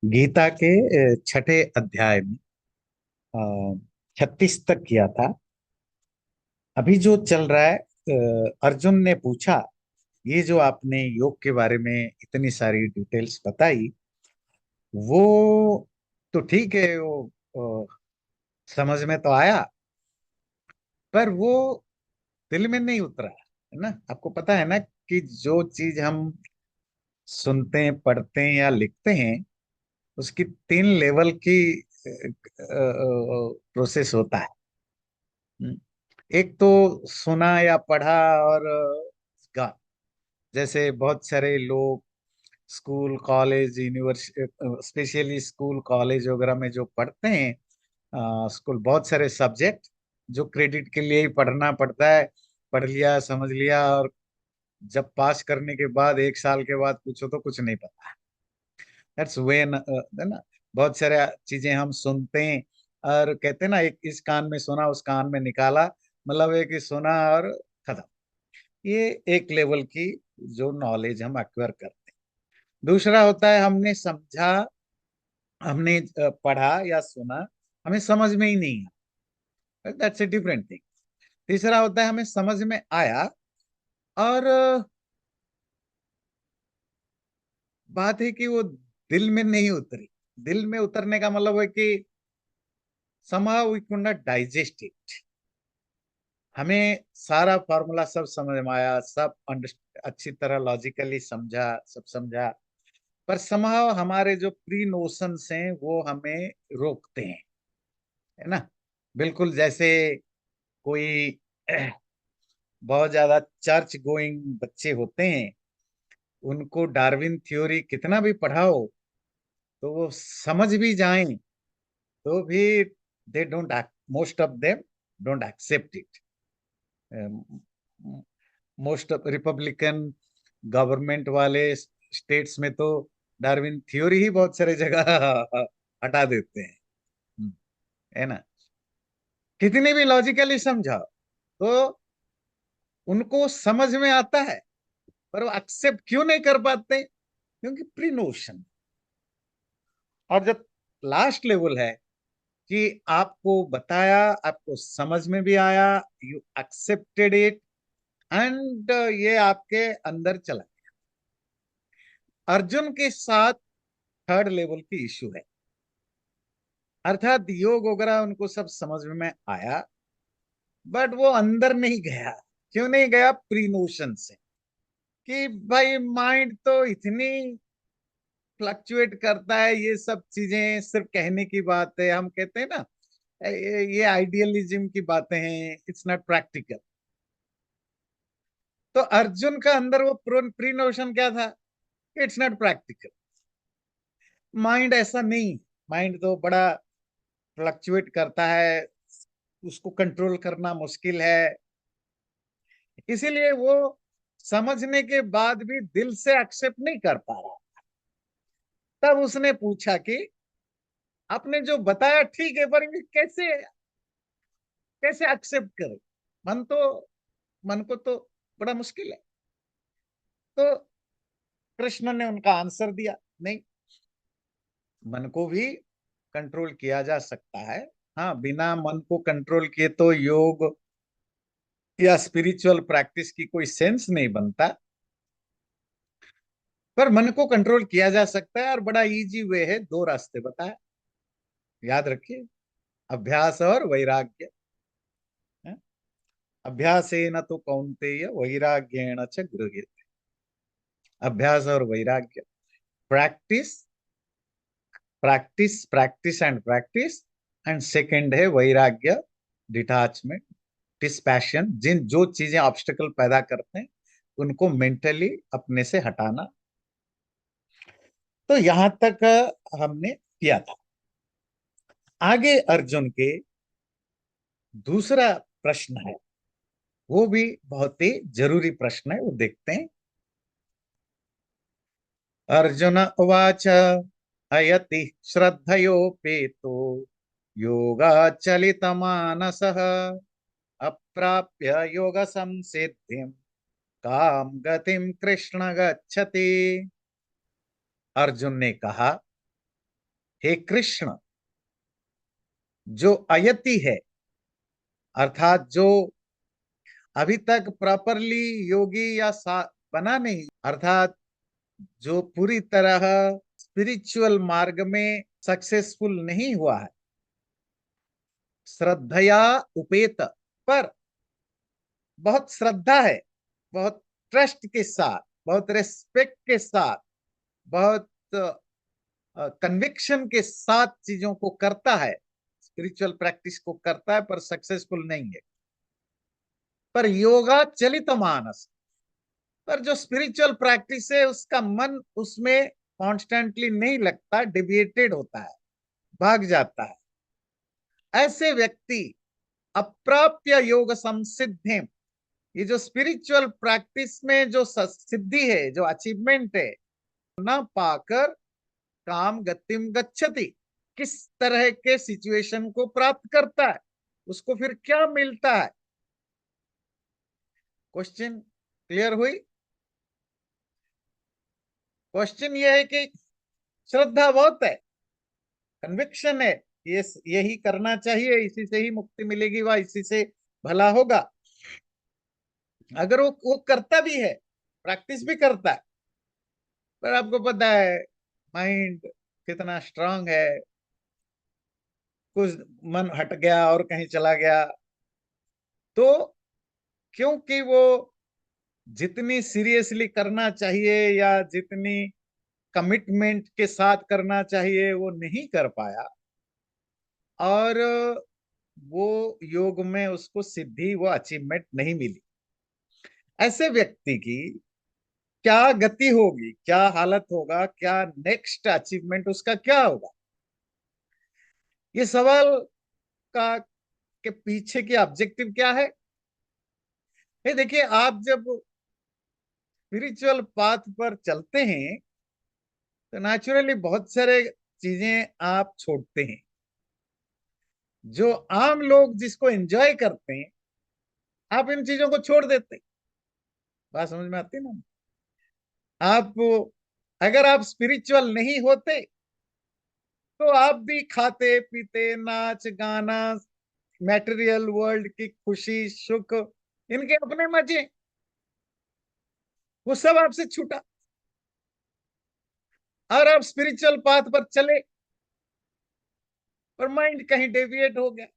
गीता के छठे अध्याय में 36 तक किया था। अभी जो चल रहा है, अर्जुन ने पूछा, ये जो आपने योग के बारे में इतनी सारी डिटेल्स बताई, वो तो ठीक है, वो समझ में तो आया, पर वो दिल में नहीं उतरा, है ना। आपको पता है ना कि जो चीज हम सुनते हैं, पढ़ते हैं या लिखते हैं, उसकी 3 लेवल की प्रोसेस होता है। हम्म। एक तो सुना या पढ़ा और गा। जैसे बहुत सारे लोग school college university, specially school college वगैरह में जो पढ़ते हैं, स्कूल बहुत सारे सब्जेक्ट जो क्रेडिट के लिए ही पढ़ना पड़ता है। पढ़ लिया, समझ लिया, और जब पास करने के बाद 1 साल के बाद पूछो तो कुछ नहीं पता। दैट्स वे, है ना। बहुत सारे चीजें हम सुनते हैं और कहते हैं ना, एक इस कान में सुना उस कान में निकाला, मतलब एक ही सुना और खत्म। ये एक लेवल की जो नॉलेज हम एक्वायर करते हैं। दूसरा होता है हमने समझा, हमने पढ़ा या सुना, हमें समझ में ही नहीं आया, दैट्स ए डिफरेंट थिंग। तीसरा होता है हमें समझ में आया और बात है कि वो दिल में नहीं उतरी। दिल में उतरने का मतलब है कि somehow we could not digest it। हमें सारा फॉर्मूला सब समझ में आया, सब अच्छी तरह लॉजिकली समझा, सब समझा, पर somehow हमारे जो प्री नोशंस हैं वो हमें रोकते हैं, है ना। बिल्कुल जैसे कोई बहुत ज्यादा चर्च गोइंग बच्चे होते हैं, उनको डार्विन थ्योरी कितना भी पढ़ाओ तो वो समझ भी जाएं तो भी they don't, most of them don't accept it. Most of Republican government वाले स्टेट्स में तो डार्विन थ्योरी ही बहुत सारे जगह हटा देते हैं। है ना। कितनी भी लॉजिकली समझाओ तो उनको समझ में आता है, पर वो एक्सेप्ट क्यों नहीं कर पाते? क्योंकि प्री नोशन। और जब लास्ट लेवल है कि आपको बताया, आपको समझ में भी आया, यू एक्सेप्टेड इट, एंड ये आपके अंदर चला। अर्जुन के साथ थर्ड लेवल की इशू है, अर्थात योग वगैरह उनको सब समझ में आया, बट वो अंदर नहीं गया। क्यों नहीं गया? प्री नोशन से, कि भाई माइंड तो इतनी फ्लक्चुएट करता है, ये सब चीजें सिर्फ कहने की बात है। हम कहते हैं ना, ये आइडियलिज्म की बातें हैं, इट्स नॉट प्रैक्टिकल। तो अर्जुन का अंदर वो प्री नोशन क्या था? It's not practical. माइंड ऐसा नहीं, माइंड तो बड़ा फ्लक्चुएट करता है, उसको कंट्रोल करना मुश्किल है। इसीलिए वो समझने के बाद भी दिल से एक्सेप्ट नहीं कर पा रहा। तब उसने पूछा कि आपने जो बताया ठीक है, पर ये कैसे, कैसे एक्सेप्ट करे? मन तो, मन को तो बड़ा मुश्किल है। तो कृष्ण ने उनका आंसर दिया, नहीं, मन को भी कंट्रोल किया जा सकता है। हाँ, बिना मन को कंट्रोल किए तो योग या स्पिरिचुअल प्रैक्टिस की कोई सेंस नहीं बनता। पर मन को कंट्रोल किया जा सकता है, और बड़ा इजी वे है, 2 रास्ते बताए, याद रखिए। अभ्यास और वैराग्य। है? अभ्यासेन तो कौन्तेय वैराग्येण च गृह्यते। अभ्यास और वैराग्य, practice, practice, practice and practice. And second है वैराग्य, डिटैचमेंट, डिस्पैशन। जिन जो चीजें ऑब्स्टिकल पैदा करते हैं उनको मेंटली अपने से हटाना। तो यहां तक हमने किया था। आगे अर्जुन के दूसरा प्रश्न है, वो भी बहुत ही जरूरी प्रश्न है, वो देखते हैं। अर्जुन उवाच अयति श्रद्धयोपेतो योगाचलितमानसः अप्राप्य योग संसिद्धिं काम गतिम कृष्ण गच्छति। अर्जुन ने कहा, हे कृष्ण, जो अयति है, अर्थात जो अभी तक प्रॉपरली योगी या बना नहीं, अर्थात जो पूरी तरह स्पिरिचुअल मार्ग में सक्सेसफुल नहीं हुआ है, श्रद्धया उपेत, पर बहुत श्रद्धा है, बहुत ट्रस्ट के साथ, बहुत रेस्पेक्ट के साथ, बहुत कन्विक्शन के साथ चीजों को करता है, स्पिरिचुअल प्रैक्टिस को करता है, पर सक्सेसफुल नहीं है। पर योगा चलित मानस, पर जो स्पिरिचुअल प्रैक्टिस है उसका मन उसमें कॉन्स्टेंटली नहीं लगता, डिविएटेड होता है, भाग जाता है। ऐसे व्यक्ति अप्राप्य योग संसिद्धि, ये जो स्पिरिचुअल प्रैक्टिस में जो सिद्धि है, जो अचीवमेंट है, न पाकर काम गतिम गच्छति, किस तरह के सिचुएशन को प्राप्त करता है, उसको फिर क्या मिलता है। क्वेश्चन क्लियर हुई? क्वेश्चन ये है कि श्रद्धा बहुत है, कन्विक्शन है, ये यही करना चाहिए, इसी से ही मुक्ति मिलेगी, वह इसी से भला होगा। अगर वो करता भी है, प्रैक्टिस भी करता है, पर आपको पता है माइंड कितना स्ट्रांग है, कुछ मन हट गया और कहीं चला गया, तो क्योंकि वो जितनी सीरियसली करना चाहिए या जितनी कमिटमेंट के साथ करना चाहिए वो नहीं कर पाया, और वो योग में उसको सिद्धि, वो अचीवमेंट नहीं मिली। ऐसे व्यक्ति की क्या गति होगी, क्या हालत होगा, क्या नेक्स्ट अचीवमेंट उसका क्या होगा? ये सवाल का के पीछे की ऑब्जेक्टिव क्या है? ये देखिए, आप जब स्पिरिचुअल पाथ पर चलते हैं तो नेचुरली बहुत सारे चीजें आप छोड़ते हैं, जो आम लोग जिसको एंजॉय करते हैं, आप इन चीजों को छोड़ देते हैं। बात समझ में आती है ना? आप, अगर आप स्पिरिचुअल नहीं होते तो आप भी खाते पीते, नाच गाना, मैटेरियल वर्ल्ड की खुशी सुख, इनके अपने मजे, वो सब आपसे छूटा, और आप स्पिरिचुअल पाथ पर चले, पर माइंड कहीं डेविएट हो गया।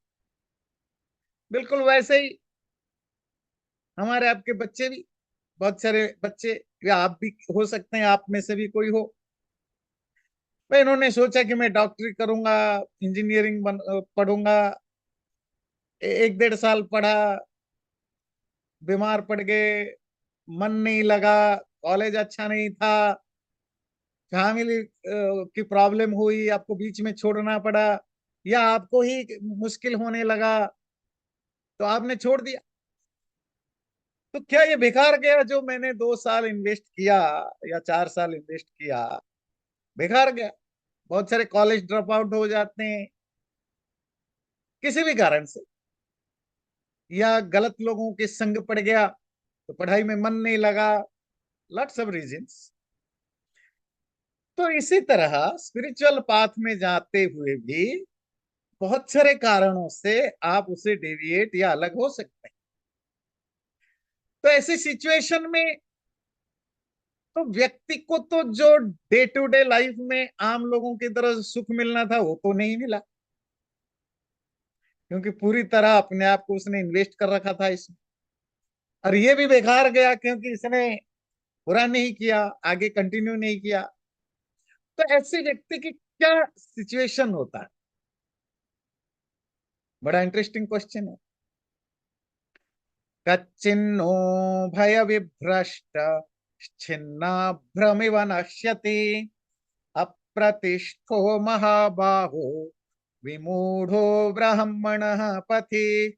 बिल्कुल वैसे ही हमारे आपके बच्चे भी, बहुत सारे बच्चे, या आप भी हो सकते हैं, आप में से भी कोई हो, भाई इन्होंने सोचा कि मैं डॉक्टरी करूंगा, इंजीनियरिंग पढ़ूंगा, 1 1.5 साल पढ़ा, बीमार पड़ गए, मन नहीं लगा, कॉलेज अच्छा नहीं था, फैमिली की प्रॉब्लम हुई, आपको बीच में छोड़ना पड़ा, या आपको ही मुश्किल होने लगा तो आपने छोड़ दिया। तो क्या ये बेकार गया जो मैंने 2 साल इन्वेस्ट किया या 4 साल इन्वेस्ट किया? बेकार गया। बहुत सारे कॉलेज ड्रॉप आउट हो जाते हैं किसी भी कारण से, या गलत लोगों के संग पड़ गया तो पढ़ाई में मन नहीं लगा, लॉट्स ऑफ रीजंस। तो इसी तरह स्पिरिचुअल पाथ में जाते हुए भी बहुत सारे कारणों से आप उसे डेविएट या अलग हो सकते हैं। तो ऐसी सिचुएशन में तो व्यक्ति को तो जो डे टू डे लाइफ में आम लोगों की तरह सुख मिलना था वो तो नहीं मिला, क्योंकि पूरी तरह अपने आप को उसने इन्वेस्ट कर रखा था इसमें, और ये भी बेकार गया क्योंकि इसने पूरा नहीं किया, आगे कंटिन्यू नहीं किया। तो ऐसे व्यक्ति की क्या सिचुएशन होता है? बड़ा इंटरेस्टिंग क्वेश्चन है। कच्चिन्नो भय विभ्रष्ट छिन्ना भ्रमिव नश्यति, अप्रतिष्ठो महाबाहो विमूढ़ो ब्राह्मण पथि।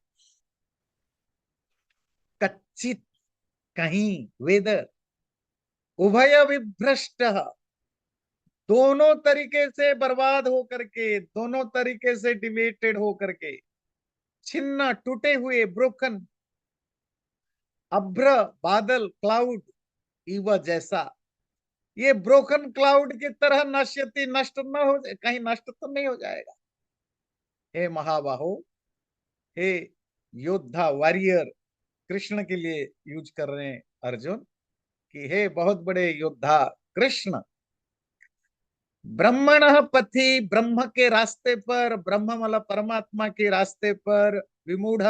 कच्चित, कहीं, वेदर, उभय विभ्रष्ट, दोनों तरीके से बर्बाद होकर के, दोनों तरीके से डिवेटेड होकर के, छिन्न, टूटे हुए, ब्रोकन, अभ्र, बादल, क्लाउड, इव जैसा, ये ब्रोकन क्लाउड की तरह नश्यति, नष्ट न हो जाए, कहीं नष्ट तो नहीं हो जाएगा। हे महाबाहो, हे योद्धा, वॉरियर, कृष्ण के लिए यूज कर रहे हैं अर्जुन, कि हे बहुत बड़े योद्धा कृष्ण, ब्रह्मण पथि, ब्रह्म के रास्ते पर, ब्रह्म मतलब परमात्मा के रास्ते पर, विमूढ़,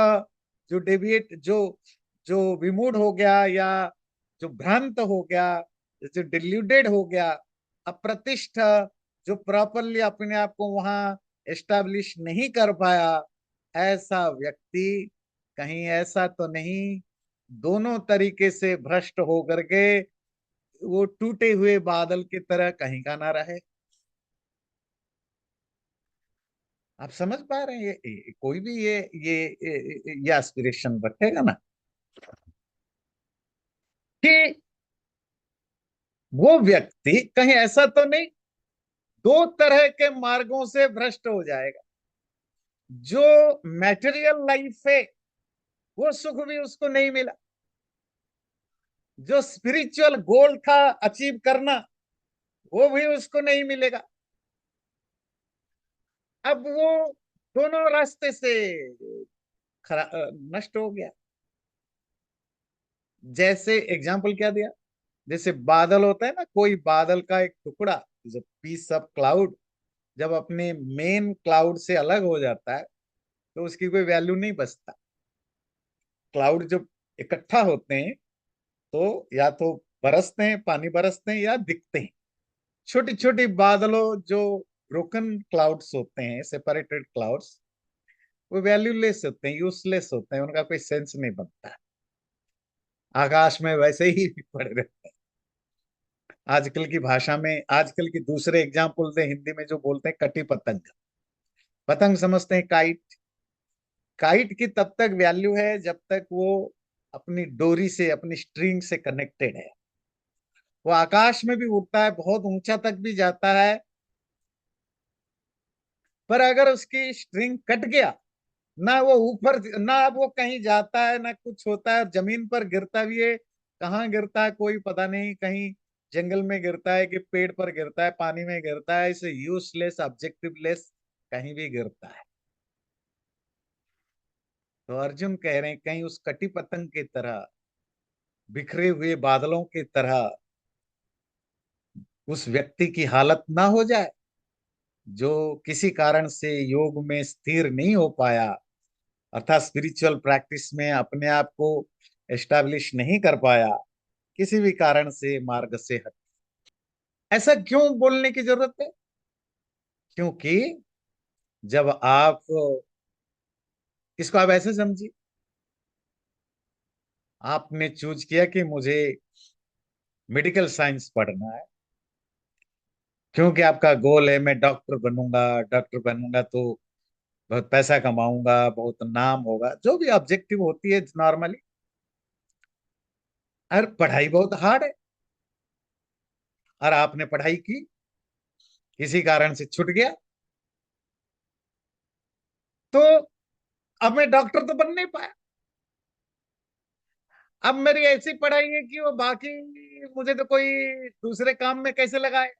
जो डेविएट, जो विमूढ़ हो गया, या जो भ्रांत हो गया, जो डिल्यूडेड हो गया, अप्रतिष्ठ, जो प्रॉपरली अपने आप को वहां एस्टैब्लिश नहीं कर पाया, ऐसा व्यक्ति कहीं ऐसा तो नहीं दोनों तरीके से भ्रष्ट हो करके वो टूटे हुए बादल की तरह कहीं का ना रहे। आप समझ पा रहे हैं? कोई भी ये एस्पिरेशन रखेगा ना कि वो व्यक्ति कहीं ऐसा तो नहीं दो तरह के मार्गों से भ्रष्ट हो जाएगा। जो मैटेरियल लाइफ है वो सुख भी उसको नहीं मिला, जो स्पिरिचुअल गोल था अचीव करना वो भी उसको नहीं मिलेगा। अब वो दोनों रास्ते से नष्ट हो गया। जैसे एग्जाम्पल क्या दिया, जैसे बादल होता है ना, कोई बादल का एक टुकड़ा, जब पीस ऑफ क्लाउड जब अपने मेन क्लाउड से अलग हो जाता है तो उसकी कोई वैल्यू नहीं बचता। क्लाउड जब इकट्ठा होते हैं तो या तो बरसते हैं, पानी बरसते हैं, या दिखते हैं। छोटी छोटी बादलों, जो ब्रोकन क्लाउड्स होते हैं, सेपरेटेड क्लाउड्स, वो वैल्यूलेस होते हैं, यूजलेस होते हैं, उनका कोई सेंस नहीं बनता। आकाश में वैसे ही पड़े रहते हैं। आजकल की भाषा में, आजकल की दूसरे एग्जाम्पल दे हिंदी में, जो बोलते हैं कटी पतंग। पतंग समझते हैं काइट। काइट की तब तक वैल्यू है जब तक वो अपनी डोरी से, अपनी स्ट्रिंग से कनेक्टेड है। वो आकाश में भी उड़ता है, बहुत ऊंचा तक भी जाता है, पर अगर उसकी स्ट्रिंग कट गया, ना वो ऊपर, ना वो कहीं जाता है, ना कुछ होता है, जमीन पर गिरता भी है, कहाँ गिरता है कोई पता नहीं, कहीं जंगल में गिरता है कि पेड़ पर गिरता है, पानी में गिरता है, इसे यूजलेस, ऑब्जेक्टिवलेस, कहीं भी गिरता है। तो अर्जुन कह रहे हैं कहीं उस कटी पतंग की तरह, बिखरे हुए बादलों की तरह उस व्यक्ति की हालत ना हो जाए जो किसी कारण से योग में स्थिर नहीं हो पाया, अर्थात स्पिरिचुअल प्रैक्टिस में अपने आप को एस्टैब्लिश नहीं कर पाया, किसी भी कारण से मार्ग से हट। ऐसा क्यों बोलने की जरूरत है? क्योंकि जब आप, इसको आप ऐसे समझिए, आपने चूज किया कि मुझे मेडिकल साइंस पढ़ना है, क्योंकि आपका गोल है मैं डॉक्टर बनूंगा, डॉक्टर बनूंगा तो बहुत पैसा कमाऊंगा, बहुत नाम होगा, जो भी ऑब्जेक्टिव होती है नॉर्मली। और पढ़ाई बहुत हार्ड है, और आपने पढ़ाई की, किसी कारण से छूट गया, तो अब मैं डॉक्टर तो बन नहीं पाया। अब मेरी ऐसी पढ़ाई है कि वो बाकी मुझे तो कोई दूसरे काम में कैसे लगाए।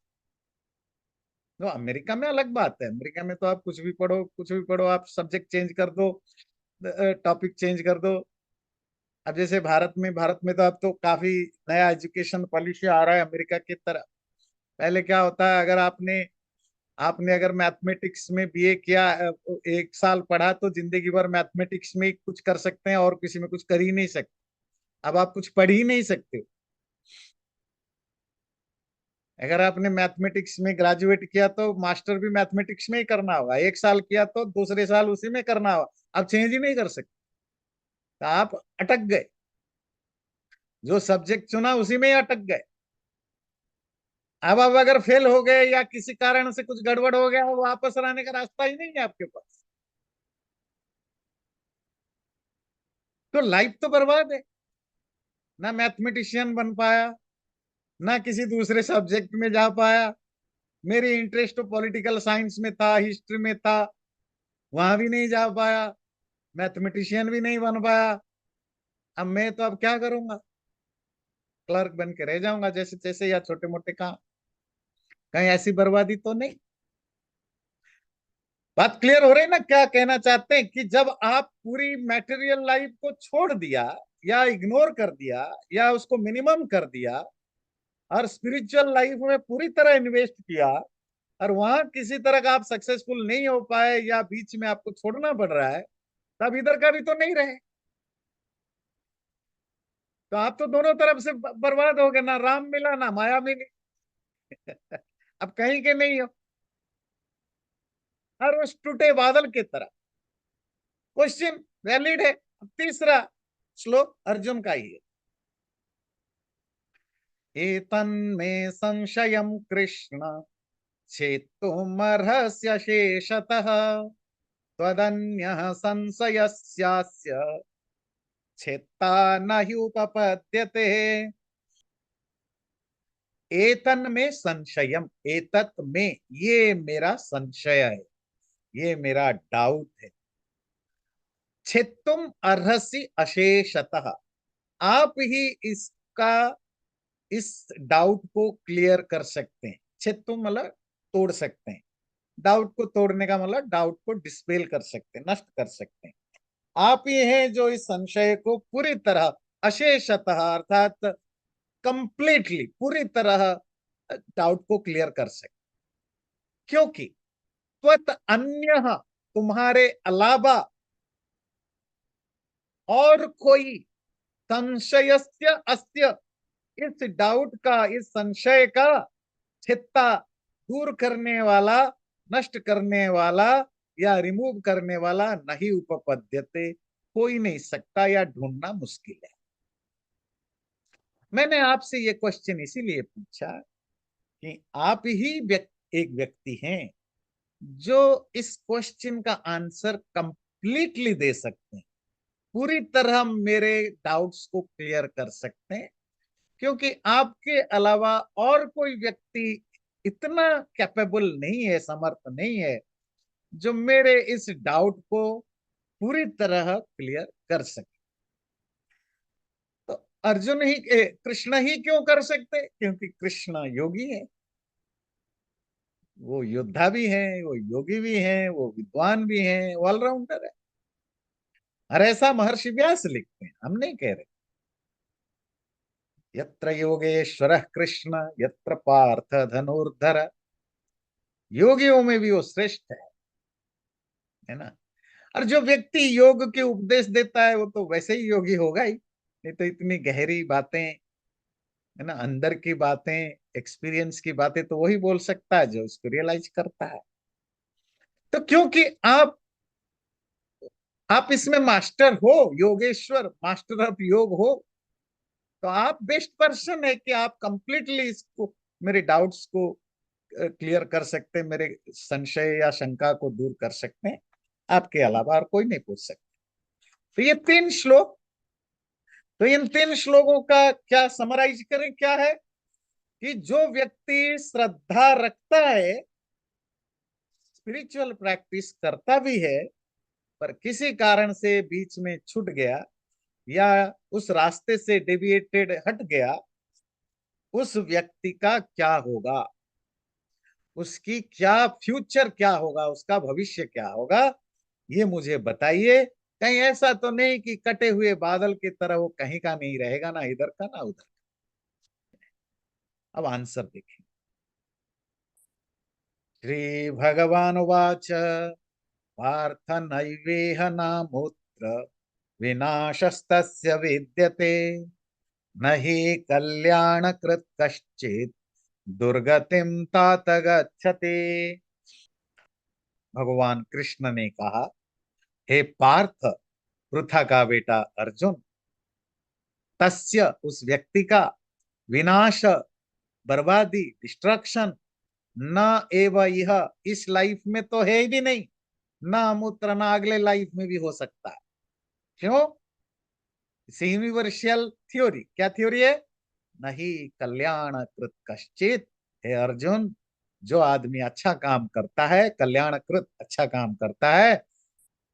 तो अमेरिका में अलग बात है, अमेरिका में तो आप कुछ भी पढ़ो, कुछ भी पढ़ो, आप सब्जेक्ट चेंज कर दो, टॉपिक चेंज कर दो। अब जैसे भारत में तो अब तो काफी नया एजुकेशन पॉलिसी आ रहा है अमेरिका की तरह। पहले क्या होता है, अगर आपने आपने अगर मैथमेटिक्स में बीए किया, 1 साल पढ़ा, तो जिंदगी भर मैथमेटिक्स में ही कुछ कर सकते हैं और किसी में कुछ कर ही नहीं सकते। अब आप कुछ पढ़ ही नहीं सकते। अगर आपने मैथमेटिक्स में ग्रेजुएट किया तो मास्टर भी मैथमेटिक्स में ही करना होगा, 1 साल किया तो दूसरे साल उसी में करना होगा, आप चेंज ही नहीं कर सकते। तो आप अटक गए, जो सब्जेक्ट चुना उसी में ही अटक गए। अब अगर फेल हो गए या किसी कारण से कुछ गड़बड़ हो गया, वापस आने का रास्ता ही नहीं है आपके पास, तो लाइफ तो बर्बाद है। ना मैथमेटिशियन बन पाया, ना किसी दूसरे सब्जेक्ट में जा पाया। मेरी इंटरेस्ट तो पॉलिटिकल साइंस में था, हिस्ट्री में था, वहां भी नहीं जा पाया, मैथमेटिशियन भी नहीं बन पाया। अब मैं तो अब क्या करूंगा? क्लर्क बन के रह जाऊंगा जैसे तैसे, या छोटे मोटे काम। कहीं ऐसी बर्बादी तो नहीं। बात क्लियर हो रही ना, क्या कहना चाहते हैं कि जब आप पूरी मैटेरियल लाइफ को छोड़ दिया, या इग्नोर कर दिया, या उसको मिनिमम कर दिया, और स्पिरिचुअल लाइफ में पूरी तरह इन्वेस्ट किया, और वहां किसी तरह का आप सक्सेसफुल नहीं हो पाए, या बीच में आपको छोड़ना पड़ रहा है, तब इधर का भी तो नहीं रहे। तो आप तो दोनों तरफ से बर्बाद हो गए, ना राम मिला ना माया मिली। अब कहीं के नहीं हो, हर उस टूटे बादल की तरह। क्वेश्चन वैलिड है। अब तीसरा श्लोक अर्जुन का ही है। एतन्मे संशयं कृष्ण छेत्तुमर्हस्य शेषतः, त्वदन्यः संशयस्यास्य छेत्ता न हि उपपद्यते। एतन में संशयम, एतत में, ये मेरा संशय है, ये मेरा डाउट है। छेत्तुम अर्हसि अशेषतः, आप ही इसका, इस डाउट को क्लियर कर सकते हैं। छेत्तुम मतलब तोड़ सकते हैं। डाउट को तोड़ने का मतलब डाउट को डिस्पेल कर सकते हैं, नष्ट कर सकते हैं। आप ही हैं जो इस संशय को पूरी तरह, अशेषतः अर्थात कंप्लीटली, पूरी तरह डाउट को क्लियर कर सकते। क्योंकि त्वत अन्य, तुम्हारे अलावा और कोई, संशयस्य अस्य, इस डाउट का, इस संशय का, छित्ता, दूर करने वाला, नष्ट करने वाला, या रिमूव करने वाला, नहीं उपपद्यते, कोई नहीं सकता, या ढूंढना मुश्किल है। मैंने आपसे ये क्वेश्चन इसीलिए पूछा कि आप ही एक व्यक्ति हैं जो इस क्वेश्चन का आंसर कंप्लीटली दे सकते हैं, पूरी तरह मेरे डाउट्स को क्लियर कर सकते हैं। क्योंकि आपके अलावा और कोई व्यक्ति इतना कैपेबल नहीं है, समर्थ नहीं है, जो मेरे इस डाउट को पूरी तरह क्लियर कर सके। तो अर्जुन ही, कृष्ण ही क्यों कर सकते? क्योंकि कृष्ण योगी है। वो योद्धा भी है, वो योगी भी है, वो विद्वान भी है, ऑलराउंडर है। और ऐसा महर्षि व्यास लिखते हैं, हम नहीं कह रहे। यत्र योगेश्वर कृष्ण यत्र पार्थ धनुर्धर, योगियों में भी वो श्रेष्ठ है ना। और जो व्यक्ति योग के उपदेश देता है वो तो वैसे ही योगी होगा ही, नहीं तो इतनी गहरी बातें, है ना, अंदर की बातें, एक्सपीरियंस की बातें तो वही बोल सकता है जो उसको रियलाइज करता है। तो क्योंकि आप इसमें मास्टर हो, योगेश्वर, मास्टर ऑफ योग हो, तो आप बेस्ट पर्सन है कि आप कंप्लीटली इसको, मेरे डाउट्स को क्लियर कर सकते हैं, मेरे संशय या शंका को दूर कर सकते हैं। आपके अलावा और कोई नहीं पूछ सकता। तो ये तीन श्लोक, तो इन तीन श्लोकों का क्या समराइज करें, क्या है कि जो व्यक्ति श्रद्धा रखता है, स्पिरिचुअल प्रैक्टिस करता भी है, पर किसी कारण से बीच में छूट गया, या उस रास्ते से डेविएटेड हट गया, उस व्यक्ति का क्या होगा, उसकी क्या फ्यूचर क्या होगा, उसका भविष्य क्या होगा, ये मुझे बताइए। कहीं ऐसा तो नहीं कि कटे हुए बादल की तरह वो कहीं का नहीं रहेगा, ना इधर का ना उधर। अब आंसर देखें। श्री भगवान वाच, पार्थ नैवेह नामुत्र विनाशस्तस्य विद्यते, न हि कल्याणकृत् कश्चित् दुर्गतिम तात गच्छति। भगवान कृष्ण ने कहा, हे पार्थ, पृथा का बेटा अर्जुन, तस्य, उस व्यक्ति का, विनाश, बर्बादी, डिस्ट्रक्शन, न एव यह, इस लाइफ में तो है ही भी नहीं, ना अमूत्र, ना अगले लाइफ में भी हो सकता है। क्यों? यूनिवर्सल थ्योरी, क्या थ्योरी है? नहीं कल्याण कृत कश्चित, हे अर्जुन, जो आदमी अच्छा काम करता है, कल्याणकृत अच्छा काम करता है,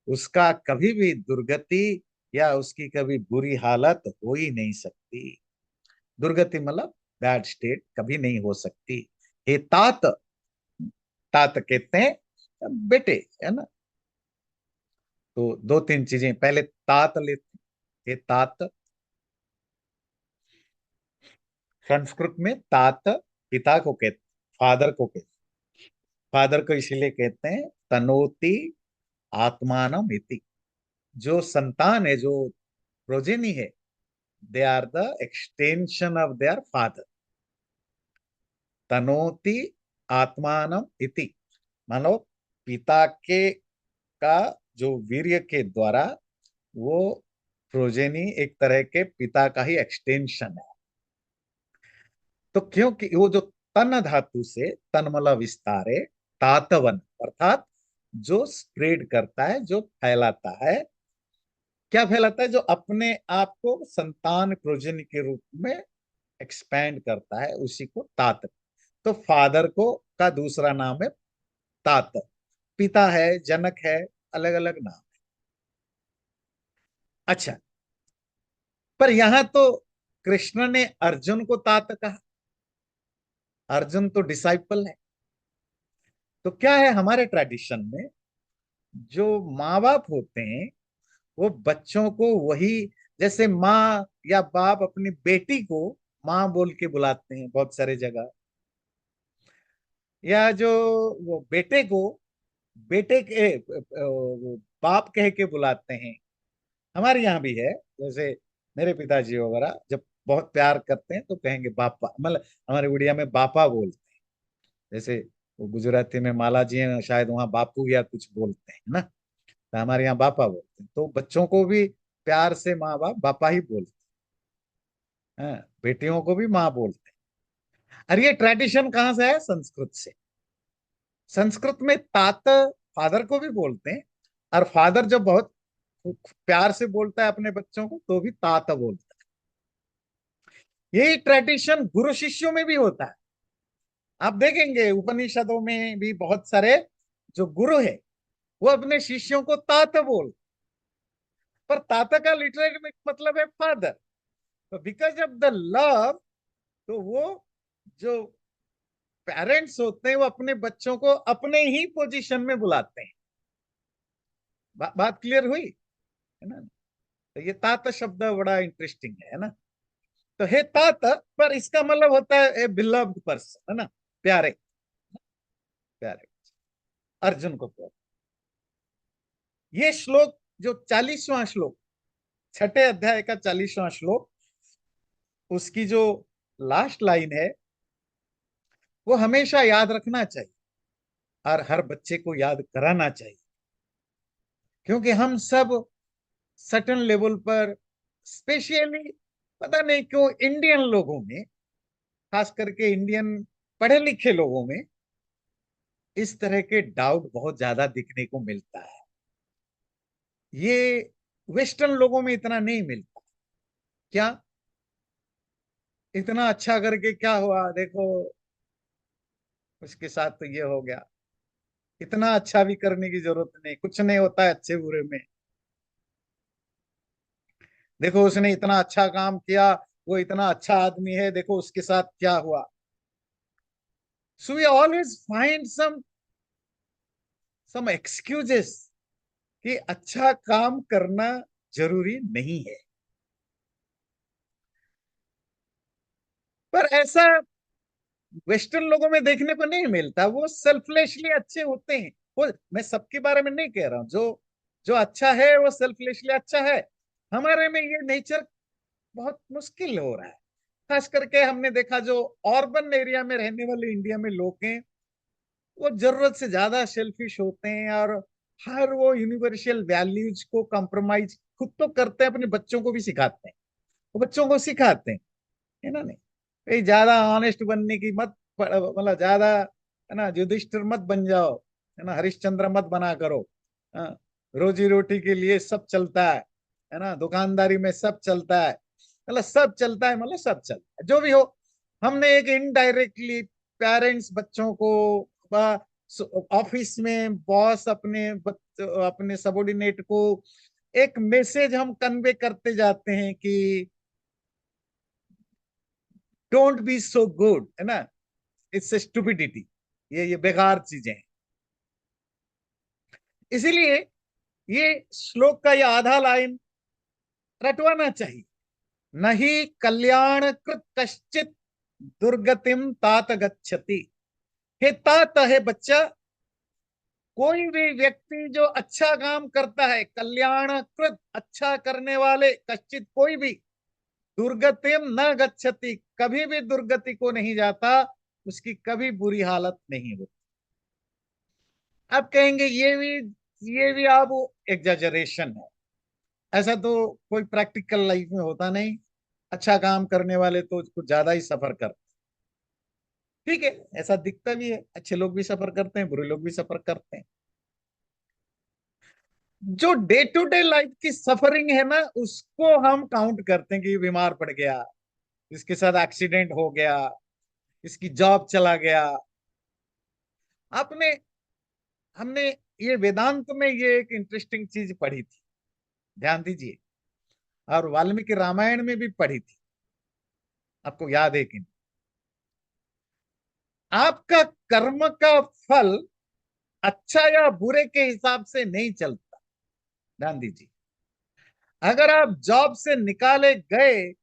उसका कभी भी दुर्गति या उसकी कभी बुरी हालत हो ही नहीं सकती। दुर्गति मतलब बैड स्टेट कभी नहीं हो सकती। हे तात, तात कहते हैं बेटे, है ना। तो दो तीन चीजें, पहले तात लेते हैं। हे तात, संस्कृत में तात पिता को कहते, फादर को कहते, फादर को इसलिए कहते हैं तनोति आत्मानम इति। जो संतान है, जो प्रोजेनी है, they are the extension of their father. तनोति आत्मानम इति, मानो पिता के का जो वीर्य के द्वारा, वो प्रोजेनी एक तरह के पिता का ही एक्सटेंशन है। तो क्योंकि वो जो तन धातु से, तन्मला विस्तारे, तातवन अर्थात जो स्प्रेड करता है, जो फैलाता है। क्या फैलाता है? जो अपने आप को संतान प्रोजेनी के रूप में एक्सपैंड करता है, उसी को तात। तो फादर को का दूसरा नाम है तात। पिता है, जनक है, अलग अलग नाम। अच्छा, पर यहां तो कृष्ण ने अर्जुन को तात कहा। अर्जुन तो डिसाइपल है। तो क्या है हमारे ट्रेडिशन में, जो माँ बाप होते हैं वो बच्चों को वही, जैसे माँ या बाप अपनी बेटी को माँ बोल के बुलाते हैं बहुत सारे जगह, या जो वो बेटे को बेटे के वो बाप कह के बुलाते हैं। हमारे यहाँ भी है, जैसे मेरे पिताजी वगैरह जब बहुत प्यार करते हैं तो कहेंगे बापा, मतलब हमारे उड़िया में बापा बोलते हैं। जैसे वो गुजराती में माला जी हैं, शायद वहाँ बापू या कुछ बोलते हैं ना, तो हमारे यहाँ बापा बोलते हैं। तो बच्चों को भी प्यार से माँ बाप बापा ही बोलते हैं। हाँ, बेटियों को भी माँ बोलते हैं। और ये ट्रेडिशन कहाँ से है? संस्कृत से। संस्कृत में तात फादर को भी बोलते हैं, और फादर जब बहुत प्यार से बोलता है अपने बच्चों को तो भी तात बोलता है। यही ट्रेडिशन गुरु शिष्यों में भी होता है। आप देखेंगे उपनिषदों में भी बहुत सारे जो गुरु है वो अपने शिष्यों को तात बोल, पर तात का लिटरेरी मतलब है फादर। तो बिकॉज ऑफ द लव, तो वो जो पेरेंट्स होते हैं वो अपने बच्चों को अपने ही पोजीशन में बुलाते हैं। बात क्लियर हुई, है ना। तो ये तात शब्द बड़ा इंटरेस्टिंग है ना। तो हे तात, पर इसका मतलब होता है ए बिलव्ड पर्सन, है ना, प्यारे, प्यारे, अर्जुन को प्यारे। ये श्लोक जो 40वां श्लोक, छठे अध्याय का 40वां श्लोक, उसकी जो लास्ट लाइन है, वो हमेशा याद रखना चाहिए और हर बच्चे को याद कराना चाहिए। क्योंकि हम सब सटन लेवल पर, स्पेशली पता नहीं क्यों इंडियन लोगों में, खास करके इंडियन पढ़े लिखे लोगों में, इस तरह के डाउट बहुत ज्यादा दिखने को मिलता है। ये वेस्टर्न लोगों में इतना नहीं मिलता। क्या इतना अच्छा करके क्या हुआ, देखो उसके साथ तो ये हो गया। इतना अच्छा भी करने की जरूरत नहीं, कुछ नहीं होता है अच्छे बुरे में। देखो उसने इतना अच्छा काम किया, वो इतना अच्छा आदमी है, देखो उसके साथ क्या हुआ। So we always find some excuses कि अच्छा काम करना जरूरी नहीं है। पर ऐसा वेस्टर्न लोगों में देखने को नहीं मिलता। वो सेल्फलेसली अच्छे होते हैं। वो, मैं सबके बारे में नहीं कह रहा हूँ, जो अच्छा है वो सेल्फलेसली अच्छा है। हमारे में ये नेचर बहुत मुश्किल हो रहा है। खास करके हमने देखा जो अर्बन एरिया में रहने वाले इंडिया में लोग हैं, वो जरूरत से ज्यादा सेल्फिश होते हैं, और हर वो यूनिवर्सल वैल्यूज को कॉम्प्रोमाइज खुद तो करते हैं, अपने बच्चों को भी सिखाते हैं। वो बच्चों को सिखाते हैं, है ना, नहीं कहीं ज्यादा ऑनेस्ट बनने की मत, मतलब ज्यादा, है ना, युधिष्ठिर मत बन जाओ, है ना, हरिश्चंद्र मत बना करो। हाँ, रोजी रोटी के लिए सब चलता है ना, दुकानदारी में सब चलता है, मतलब सब चलता है, मतलब सब चलता है, जो भी हो। हमने एक इनडायरेक्टली पेरेंट्स बच्चों को, ऑफिस में बॉस अपने सबोर्डिनेट को एक मैसेज हम कन्वे करते जाते हैं कि डोंट बी सो गुड, है ना, इट्स स्टुपिडिटी, ये बेकार चीजें हैं। इसीलिए ये श्लोक का ये आधा लाइन रटवाना चाहिए। नहीं कल्याण कृत कश्चित दुर्गतिम तात गच्छति। हे तात है बच्चा, कोई भी व्यक्ति जो अच्छा काम करता है, कल्याण कृत अच्छा करने वाले, कश्चित कोई भी, दुर्गतिम न गच्छति कभी भी दुर्गति को नहीं जाता, उसकी कभी बुरी हालत नहीं होती। आप कहेंगे ये भी आप एग्जैजरेशन है, ऐसा तो कोई प्रैक्टिकल लाइफ में होता नहीं। अच्छा काम करने वाले तो कुछ ज्यादा ही सफर करते। ठीक है, ऐसा दिखता भी है, अच्छे लोग भी सफर करते हैं, बुरे लोग भी सफर करते हैं। जो डे टू डे लाइफ की सफरिंग है ना, उसको हम काउंट करते हैं कि ये बीमार पड़ गया, इसके साथ एक्सीडेंट हो गया, इसकी जॉब चला गया। आपने हमने ये वेदांत में ये एक इंटरेस्टिंग चीज पढ़ी थी, ध्यान दीजिए, और वाल्मीकि रामायण में भी पढ़ी थी, आपको याद है कि नहीं? आपका कर्म का फल अच्छा या बुरे के हिसाब से नहीं चलता। ध्यान दीजिए, अगर आप जॉब से निकाले गए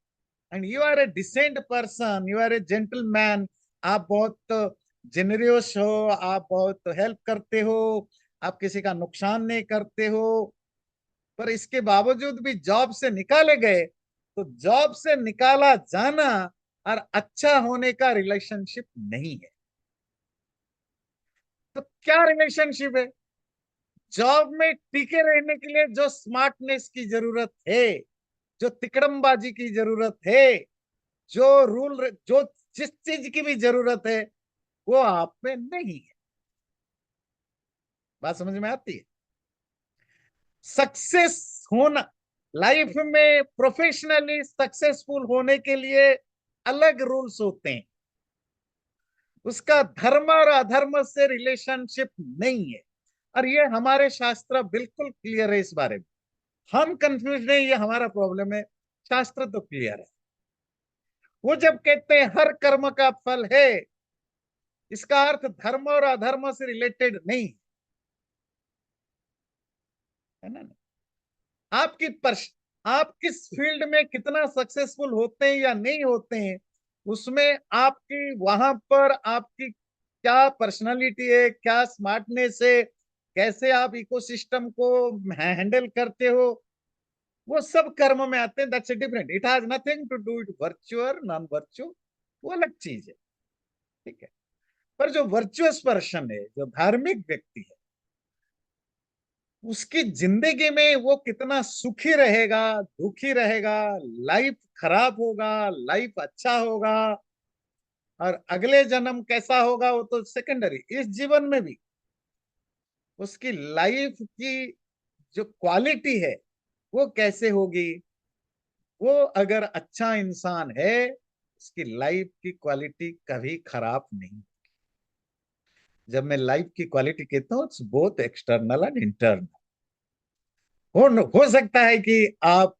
and you are a decent person, you are a gentleman, आप बहुत जेनरियस हो, आप बहुत हेल्प करते हो, आप किसी का नुकसान नहीं करते हो, पर इसके बावजूद भी जॉब से निकाले गए, तो जॉब से निकाला जाना और अच्छा होने का रिलेशनशिप नहीं है। तो क्या रिलेशनशिप है? जॉब में टिके रहने के लिए जो स्मार्टनेस की जरूरत है, जो तिकड़मबाजी की जरूरत है, जो रूल, जो जिस चीज की भी जरूरत है, वो आप में नहीं है। बात समझ में आती है? सक्सेस होना, लाइफ में प्रोफेशनली सक्सेसफुल होने के लिए अलग रूल्स होते हैं, उसका धर्म और अधर्म से रिलेशनशिप नहीं है। और ये हमारे शास्त्र बिल्कुल क्लियर है इस बारे में। हम कंफ्यूज नहीं, ये हमारा प्रॉब्लम है, शास्त्र तो क्लियर है। वो जब कहते हैं हर कर्म का फल है, इसका अर्थ धर्म और अधर्म से रिलेटेड नहीं है ना। आपकी पर्स आप किस फील्ड में कितना सक्सेसफुल होते हैं या नहीं होते हैं, उसमें आपकी वहां पर आपकी क्या पर्सनालिटी है, क्या स्मार्टनेस है, कैसे आप इकोसिस्टम को हैंडल करते हो, वो सब कर्म में आते हैं। That's different, it has nothing to do with virtue और नॉन वर्च्यू, वो अलग चीज है। ठीक है, पर जो वर्चुअस पर्सन है, जो धार्मिक व्यक्ति है, उसकी जिंदगी में वो कितना सुखी रहेगा, दुखी रहेगा, लाइफ खराब होगा, लाइफ अच्छा होगा, और अगले जन्म कैसा होगा वो तो सेकेंडरी। इस जीवन में भी उसकी लाइफ की जो क्वालिटी है वो कैसे होगी, वो अगर अच्छा इंसान है, उसकी लाइफ की क्वालिटी कभी खराब नहीं। जब मैं लाइफ की क्वालिटी कहता हूँ, it's both external and internal. हो सकता है कि आप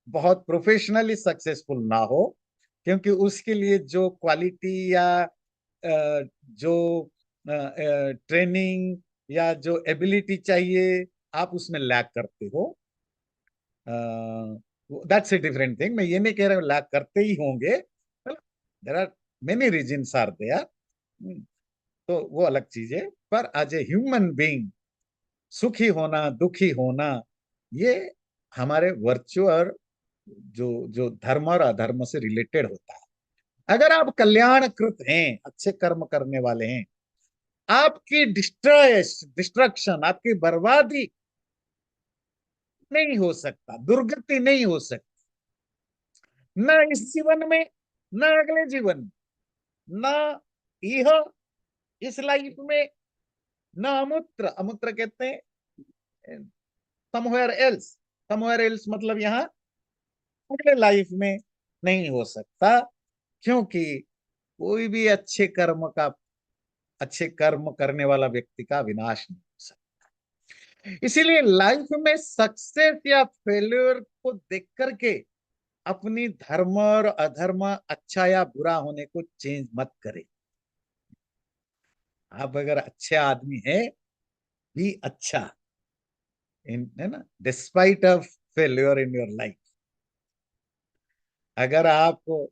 बहुत प्रोफेशनली सक्सेसफुल ना हो, क्योंकि उसके लिए जो क्वालिटी या जो ट्रेनिंग या जो एबिलिटी चाहिए, आप उसमें लैक करते हो। दैट्स ए डिफरेंट थिंग, मैं ये नहीं कह रहा हूँ लैक करते ही होंगे, there are many reasons are there, तो वो अलग चीज है। पर एज ए ह्यूमन बीइंग, सुखी होना दुखी होना, ये हमारे वर्च्यू और जो जो धर्म और अधर्म से रिलेटेड होता है। अगर आप कल्याणकृत हैं, अच्छे कर्म करने वाले हैं, आपकी डिस्ट्रक्शन, आपकी बर्बादी नहीं हो सकता, दुर्गति नहीं हो सकती, ना इस जीवन में, ना अगले जीवन में, ना यह इस लाइफ में, ना अमूत्र, अमूत्र कहते हैं समवेयर एल्स, समवेयर एल्स मतलब यहाँ अगले लाइफ में नहीं हो सकता, क्योंकि कोई भी अच्छे कर्म करने वाला व्यक्ति का विनाश नहीं हो सकता। इसीलिए लाइफ में सक्सेस या फेल्योर को देख करके अपनी धर्म और अधर्म, अच्छा या बुरा होने को चेंज मत करे। आप अगर अच्छे आदमी है, भी अच्छा, है ना, despite of failure in your life. अगर आपको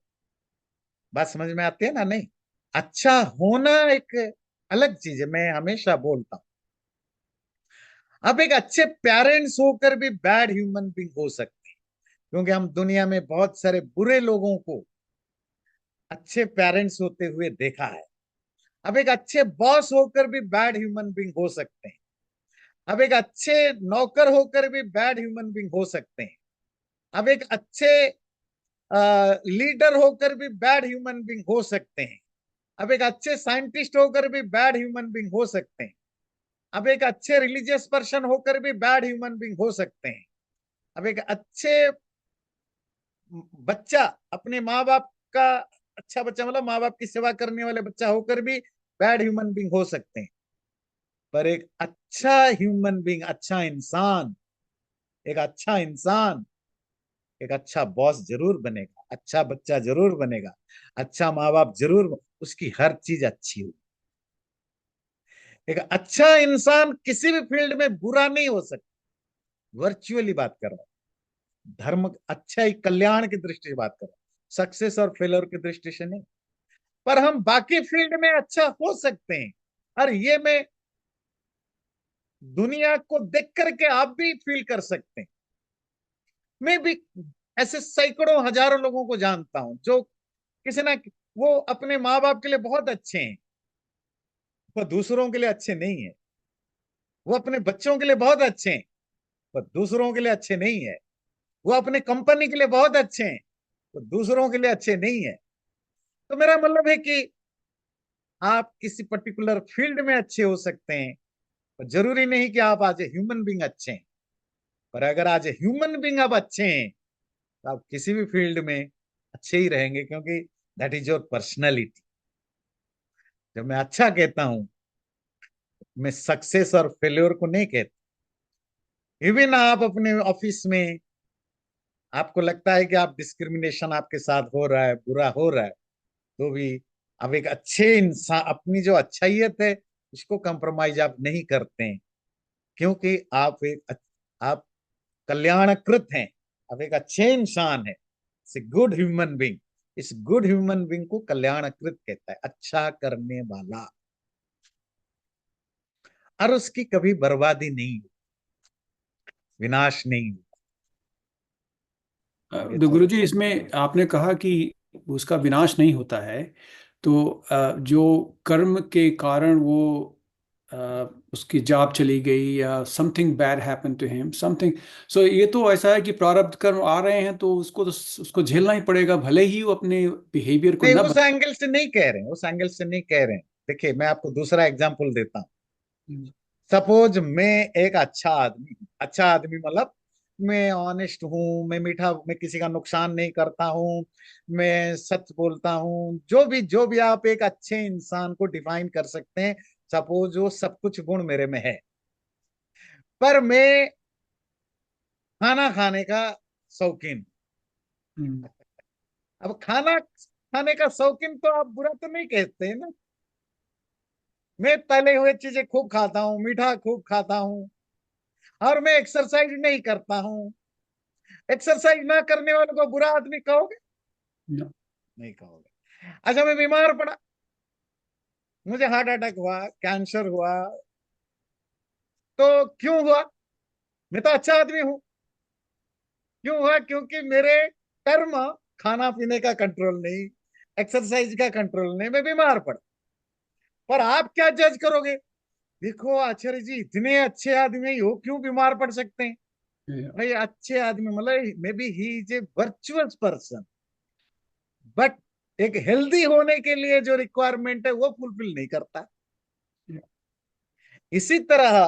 बात समझ में आती है ना? नहीं, अच्छा होना एक अलग चीज है, मैं हमेशा बोलता हूं। आप एक अच्छे पेरेंट्स होकर भी बैड ह्यूमन बीइंग हो सकते हैं, क्योंकि हम दुनिया में बहुत सारे बुरे लोगों को अच्छे पेरेंट्स होते हुए देखा है। अब एक अच्छे बॉस होकर भी बैड ह्यूमन बीइंग हो सकते हैं। अब एक अच्छे नौकर होकर भी बैड ह्यूमन बीइंग हो सकते हैं। अब एक अच्छे लीडर होकर भी बैड ह्यूमन बीइंग हो सकते हैं। अब एक अच्छे साइंटिस्ट होकर भी बैड ह्यूमन बीइंग हो सकते हैं। अब एक अच्छे रिलीजियस पर्सन होकर भी बैड ह्यूमन बीइंग हो सकते हैं। अब एक अच्छे बच्चा, अपने माँ बाप का अच्छा बच्चा, मतलब माँ बाप की सेवा करने वाले बच्चा होकर भी बैड ह्यूमन बीइंग हो सकते हैं। पर एक अच्छा ह्यूमन बीइंग, अच्छा इंसान, एक अच्छा इंसान एक अच्छा बॉस जरूर बनेगा, अच्छा बच्चा जरूर बनेगा, अच्छा माँ बाप जरूर, उसकी हर चीज अच्छी हो। एक अच्छा इंसान किसी भी फील्ड में बुरा नहीं हो सकता। वर्चुअली बात कर रहा हूं, धर्म, अच्छा ही कल्याण की दृष्टि से बात कर रहा हूं, सक्सेस और फेलियर की दृष्टि से नहीं। पर हम बाकी फील्ड में अच्छा हो सकते हैं, और ये मैं दुनिया को देख करके आप भी फील कर सकते हैं। मैं भी ऐसे सैकड़ों हजारों लोगों को जानता हूं जो किसी ना, वो अपने माँ बाप के लिए बहुत अच्छे हैं, वो दूसरों के लिए अच्छे नहीं है। वो अपने बच्चों के लिए बहुत अच्छे हैं, वो दूसरों के लिए अच्छे नहीं है। वो अपने कंपनी के लिए बहुत अच्छे हैं, वो दूसरों के लिए अच्छे नहीं है। तो मेरा मतलब है कि आप किसी पर्टिकुलर फील्ड में अच्छे हो सकते हैं, और जरूरी नहीं कि आप आज ए ह्यूमन बींग अच्छे हैं। पर अगर आज ए ह्यूमन बींग आप अच्छे हैं, तो आप किसी भी फील्ड में अच्छे ही रहेंगे, क्योंकि दैट इज योर पर्सनैलिटी। जब मैं अच्छा कहता हूं, मैं सक्सेस और फेल्योर को नहीं कहता। इवन आप अपने ऑफिस में आपको लगता है कि आप डिस्क्रिमिनेशन आपके साथ हो रहा है, बुरा हो रहा है, तो भी आप एक अच्छे इंसान, अपनी जो अच्छाइयत है उसको कंप्रोमाइज आप नहीं करते हैं, क्योंकि आप आप कल्याणकृत हैं। आप एक अच्छे इंसान है, गुड ह्यूमन बींग। इस गुड ह्यूमन बींग को कल्याणकृत कहता है, अच्छा करने वाला। और उसकी कभी बर्बादी नहीं, विनाश नहीं। ये तो सब गुरुजी, इसमें आपने कहा कि उसका विनाश नहीं होता है, तो जो कर्म के कारण वो अ, उसकी जान चली गई या something bad happen to him something, so ये तो ऐसा है कि प्रारब्ध कर्म आ रहे हैं तो उसको झेलना ही पड़ेगा, भले ही वो अपने बिहेवियर को नहीं, ना उस एंगल से नहीं कह रहे हैं, उस एंगल से नहीं कह रहे हैं। देखिए, मैं आपको दूसरा एग्जांपल देता हूँ। बदल। सपोज मैं एक अच्छा आदमी हूँ, अच्छा आदमी मतलब मैं ऑनेस्ट हूँ, मैं मीठा, मैं किसी का नुकसान नहीं करता हूँ, मैं सच बोलता हूँ, जो भी आप एक अच्छे इंसान को डिफाइन कर सकते हैं। सपोज वो सब कुछ गुण मेरे में है, पर मैं खाना खाने का शौकीन। हम्म। अब खाना खाने का शौकीन तो आप बुरा तो नहीं कहते हैं ना? मैं तले हुए चीजें खूब खाता हूँ, मीठा खूब खाता हूँ, और मैं एक्सरसाइज नहीं करता हूँ। एक्सरसाइज ना करने वालों को बुरा आदमी कहोगे? न- नहीं कहोगे। अच्छा, मैं बीमार पड़ा, मुझे हार्ट अटैक हुआ, कैंसर हुआ, तो क्यों हुआ? मैं तो अच्छा आदमी हूं। क्यों हुआ? क्योंकि मेरे कर्म, खाना पीने का कंट्रोल नहीं, एक्सरसाइज का कंट्रोल नहीं, मैं बीमार पड़ा। पर आप क्या जज करोगे? देखो आचार्य जी, इतने अच्छे आदमी हो, क्यों बीमार पड़ सकते हैं? या- भाई, अच्छे आदमी मतलब may be he is a virtuous person, but एक हेल्दी होने के लिए जो रिक्वायरमेंट है वो फुलफिल नहीं करता। या- इसी तरह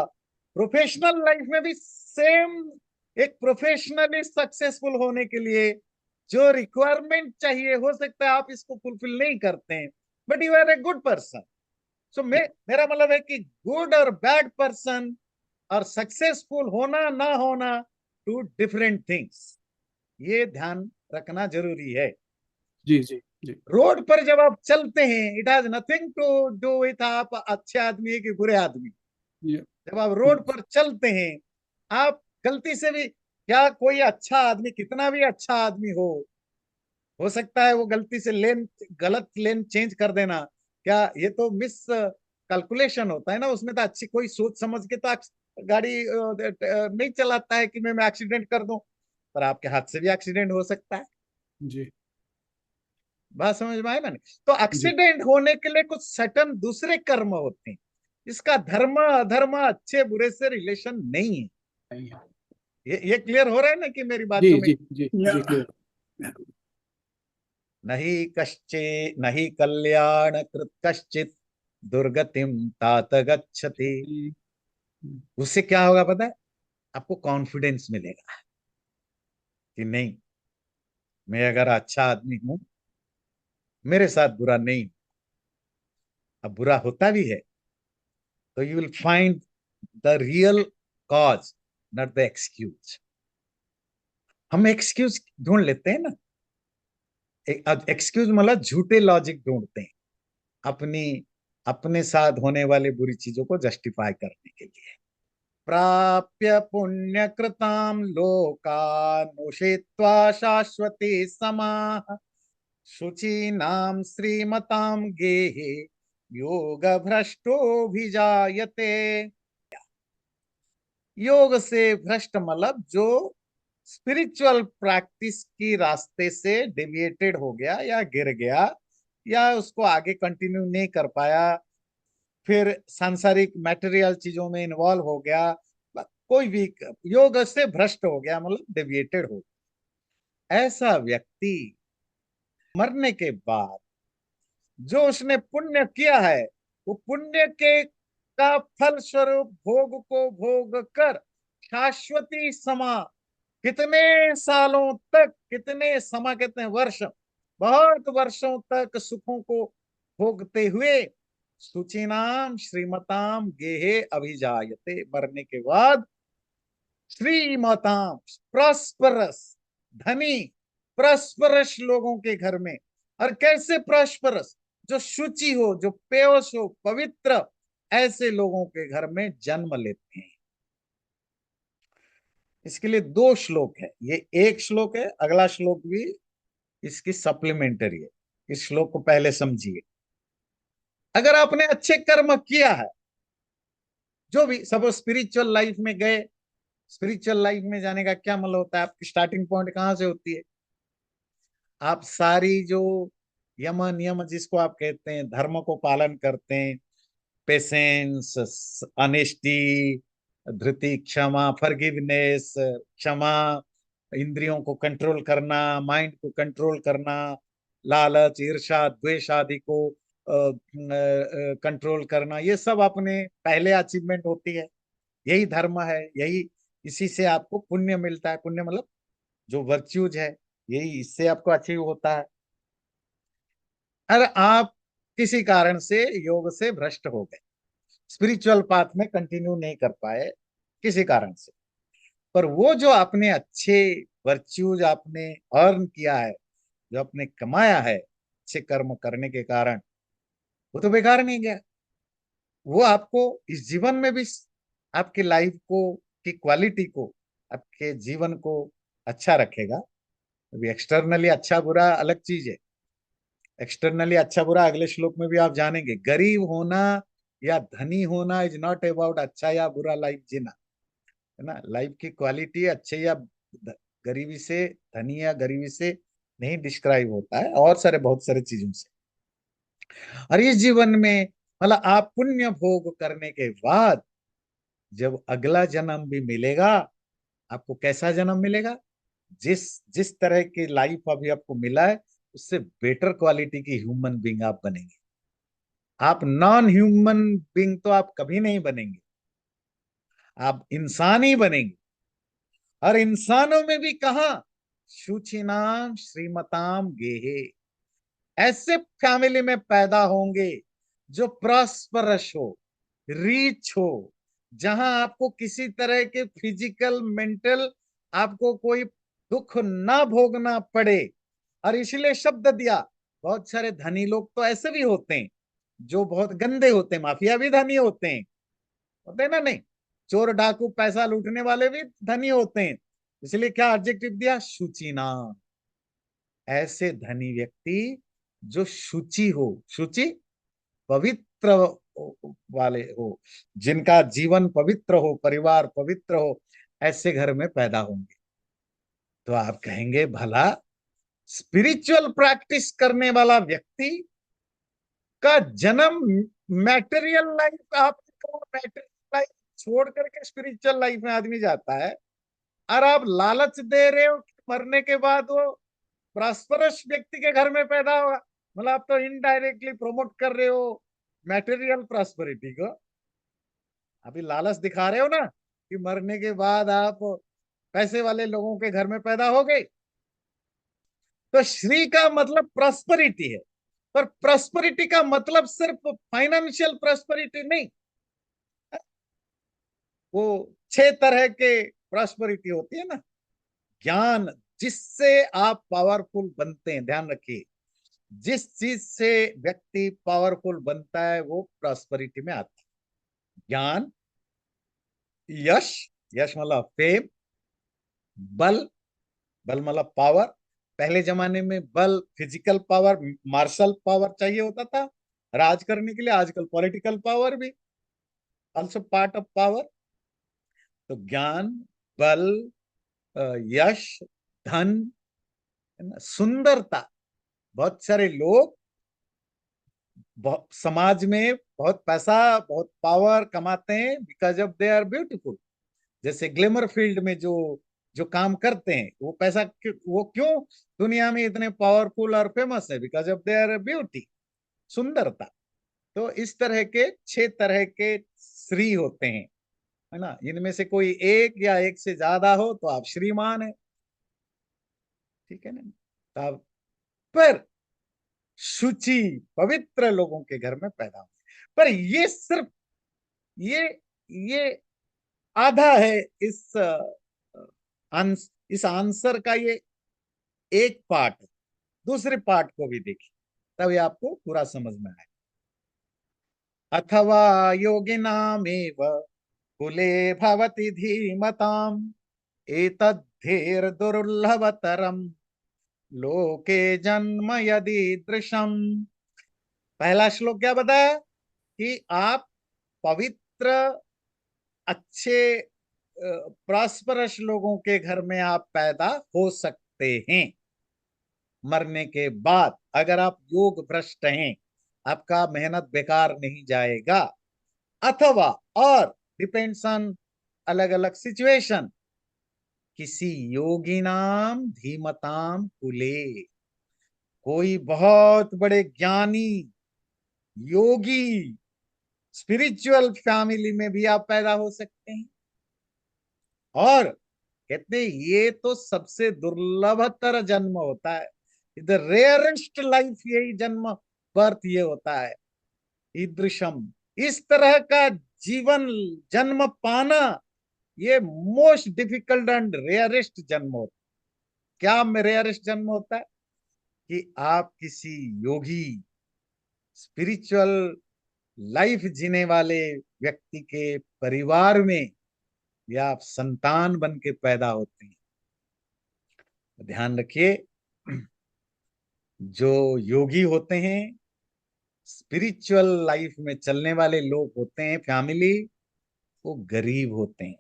प्रोफेशनल लाइफ में भी सेम, एक प्रोफेशनली सक्सेसफुल होने के लिए जो रिक्वायरमेंट चाहिए, हो सकता है आप इसको फुलफिल नहीं करते हैं, but you are a good person. So मेरा मतलब है कि गुड और बैड पर्सन और सक्सेसफुल होना ना होना, टू डिफरेंट थिंग्स। ये ध्यान रखना जरूरी है। जी जी जी। रोड पर जब आप चलते हैं, it has nothing to do with आप अच्छे आदमी है कि बुरे आदमी। ये जब आप रोड पर चलते हैं, आप गलती से भी, क्या कोई अच्छा आदमी, कितना भी अच्छा आदमी हो सकता है वो गलती से लेन, गलत लेन चेंज कर देना, क्या ये तो मिस कैलकुलेशन होता है ना, उसमें तो अच्छी कोई सोच समझ के तो गाड़ी नहीं चलाता है कि मैं एक्सीडेंट कर दूं, पर आपके हाथ से भी एक्सीडेंट हो सकता है। जी बात समझ में आए मैंने? तो जी। एक्सीडेंट होने के लिए कुछ सटन दूसरे कर्म होते हैं। इसका धर्म अधर्म, अच्छे बुरे से रिलेशन नहीं है। नहीं है। ये क्लियर हो रहा है ना कि मेरी जी बातों में? जी जी जी क्लियर। नहीं कश्चे, नहीं कल्याण कृत कश्चित दुर्गतिम तात गच्छति। उससे क्या होगा पता है? आपको कॉन्फिडेंस मिलेगा कि नहीं, मैं अगर अच्छा आदमी हूं, मेरे साथ बुरा नहीं। अब बुरा होता भी है तो you will find the real cause, not the excuse. हम एक्सक्यूज ढूंढ लेते हैं ना, एक्सक्यूज मतलब झूठे लॉजिक ढूंढते हैं अपनी, अपने साथ होने वाले बुरी चीजों को जस्टिफाई करने के लिए। प्राप्य पुण्यकृतां लोकानुषित्वा शाश्वती समाः शुचीनां श्रीमतां गेहे योग भ्रष्टोभिजायते। योग से भ्रष्ट मतलब जो स्पिरिचुअल प्रैक्टिस की रास्ते से डेविएटेड हो गया या गिर गया, या उसको आगे कंटिन्यू नहीं कर पाया, फिर सांसारिक मटेरियल चीजों में इन्वॉल्व हो गया, कोई भी योग से भ्रष्ट हो गया मतलब डेविएटेड हो गया, ऐसा व्यक्ति मरने के बाद जो उसने पुण्य किया है, वो पुण्य के का फल स्वरूप भोग को भोग कर शाश्वती समा, कितने सालों तक, कितने समा, कितने वर्ष, बहुत वर्षों तक सुखों को भोगते हुए सुचिनाम श्रीमताम गेहे अभिजायते, मरने के बाद श्रीमताम, प्रॉस्परस, धनी प्रॉस्परस लोगों के घर में। और कैसे प्रॉस्परस? जो शुचि हो, जो पेयस हो, पवित्र, ऐसे लोगों के घर में जन्म लेते हैं। इसके लिए दो श्लोक है, ये एक श्लोक है, अगला श्लोक भी इसकी सप्लीमेंटरी है। इस श्लोक को पहले समझिए। अगर आपने अच्छे कर्म किया है, जो भी सब स्पिरिचुअल लाइफ में गए, स्पिरिचुअल लाइफ में जाने का क्या मतलब होता है? आपकी स्टार्टिंग पॉइंट कहां से होती है? आप सारी जो यम नियम जिसको आप कहते हैं, धर्म को पालन करते हैं, पेशेंस, ऑनेस्टी, धृति, क्षमा, फॉरगिवनेस, क्षमा, इंद्रियों को कंट्रोल करना, माइंड को कंट्रोल करना, लालच, ईर्ष्या, द्वेष आदि को कंट्रोल करना, ये सब अपने पहले अचीवमेंट होती है। यही धर्म है, यही, इसी से आपको पुण्य मिलता है। पुण्य मतलब जो वर्च्यूज है, यही इससे आपको अचीव होता है। अगर आप किसी कारण से योग से भ्रष्ट हो गए, स्पिरिचुअल पाथ में कंटिन्यू नहीं कर पाए किसी कारण से, पर वो जो आपने अच्छे वर्च्यूज आपने अर्न किया है, जो आपने कमाया है अच्छे कर्म करने के कारण, वो तो बेकार नहीं गया। वो आपको इस जीवन में भी आपकी लाइफ को, की क्वालिटी को, आपके जीवन को अच्छा रखेगा। अभी एक्सटर्नली अच्छा बुरा अलग चीज है। एक्सटर्नली अच्छा बुरा अगले श्लोक में भी आप जानेंगे। गरीब होना या धनी होना इज नॉट अबाउट अच्छा या बुरा लाइफ जीना, है ना। लाइफ की क्वालिटी अच्छे या गरीबी से, धनी या गरीबी से नहीं डिस्क्राइब होता है, और सारे बहुत सारे चीजों से। और इस जीवन में मतलब आप पुण्य भोग करने के बाद जब अगला जन्म भी मिलेगा, आपको कैसा जन्म मिलेगा? जिस जिस तरह की लाइफ अभी आपको मिला है, उससे बेटर क्वालिटी की ह्यूमन बींग आप बनेंगे। आप नॉन ह्यूमन बींग तो आप कभी नहीं बनेंगे, आप इंसान ही बनेंगे। और इंसानों में भी कहा, शुचिनाम श्रीमताम गेहे, ऐसे फैमिली में पैदा होंगे जो प्रॉस्परस हो, रिच हो, जहां आपको किसी तरह के फिजिकल मेंटल आपको कोई दुख ना भोगना पड़े, और इसलिए शब्द दिया। बहुत सारे धनी लोग तो ऐसे भी होते हैं जो बहुत गंदे होते हैं, माफिया भी धनी होते हैं ना, नहीं, चोर डाकू पैसा लूटने वाले भी धनी होते हैं। इसलिए क्या एडजेक्टिव दिया, शुचिनाम। ऐसे धनी व्यक्ति जो शुचि हो, शुचि पवित्र वाले हो, जिनका जीवन पवित्र हो, परिवार पवित्र हो, ऐसे घर में पैदा होंगे। तो आप कहेंगे भला स्पिरिचुअल प्रैक्टिस करने वाला व्यक्ति का जन्म मैटेरियल लाइफ, आप मैटेरियल लाइफ छोड़ करके स्पिरिचुअल लाइफ में आदमी जाता है, और आप लालच दे रहे हो कि मरने के बाद वो प्रॉस्परस व्यक्ति के घर में पैदा होगा। मतलब आप तो इनडायरेक्टली प्रोमोट कर रहे हो मैटेरियल प्रॉस्पेरिटी को। अभी लालच दिखा रहे हो ना कि मरने के बाद आप पैसे वाले लोगों के घर में पैदा हो गए। तो श्री का मतलब प्रॉस्पेरिटी है, पर प्रॉस्पेरिटी का मतलब सिर्फ फाइनेंशियल प्रॉस्पेरिटी नहीं। वो 6 तरह के प्रॉस्पेरिटी होती है ना। ज्ञान, जिससे आप पावरफुल बनते हैं, ध्यान रखिए, जिस चीज से व्यक्ति पावरफुल बनता है वो प्रॉस्पेरिटी में आता है। ज्ञान, यश, यश मतलब फेम, बल, बल मतलब पावर। पहले जमाने में बल, फिजिकल पावर, मार्शल पावर चाहिए होता था राज करने के लिए। आजकल पॉलिटिकल पावर भी ऑल्सो पार्ट ऑफ पावर। तो ज्ञान, बल, यश, धन, है ना, सुंदरता। बहुत सारे लोग समाज में बहुत पैसा, बहुत पावर कमाते हैं because of they are beautiful. जैसे ग्लैमर फील्ड में जो जो काम करते हैं, वो पैसा वो क्यों दुनिया में इतने पावरफुल और फेमस है, बिकॉज ऑफ देयर ब्यूटी, सुंदरता। तो इस तरह के 6 तरह के श्री होते हैं, है ना। इनमें से कोई एक या एक से ज्यादा हो तो आप श्रीमान है, ठीक है ना। तो आप पर शुचि पवित्र लोगों के घर में पैदा हो, पर ये सिर्फ ये ये आधा है इस आंसर का, ये एक पार्ट है। दूसरे पार्ट को भी देखिए, तभी आपको पूरा समझ में आए। अथवा योगिनामेव कुले भवति धीमताम्, एतद्धेर दुर्लभतरम लोके जन्म यदीदृशम। पहला श्लोक क्या बताया कि आप पवित्र, अच्छे, प्रॉस्परस लोगों के घर में आप पैदा हो सकते हैं मरने के बाद, अगर आप योग भ्रष्ट हैं, आपका मेहनत बेकार नहीं जाएगा। अथवा, और डिपेंड्स ऑन अलग अलग सिचुएशन, किसी योगी नाम धीमताम कुले, कोई बहुत बड़े ज्ञानी योगी स्पिरिचुअल फैमिली में भी आप पैदा हो सकते हैं। और कहते हैं ये तो सबसे दुर्लभतर जन्म होता है, द रेयरेस्ट लाइफ, यही जन्म, बर्थ ये होता है। ईदृशम, इस तरह का जीवन जन्म पाना, ये मोस्ट डिफिकल्ट एंड रेयरेस्ट जन्म होता है। क्या में रेयरेस्ट जन्म होता है कि आप किसी योगी स्पिरिचुअल लाइफ जीने वाले व्यक्ति के परिवार में या आप संतान बन के पैदा होते हैं। ध्यान रखिए, जो योगी होते हैं, स्पिरिचुअल लाइफ में चलने वाले लोग होते हैं, फैमिली, वो गरीब होते हैं,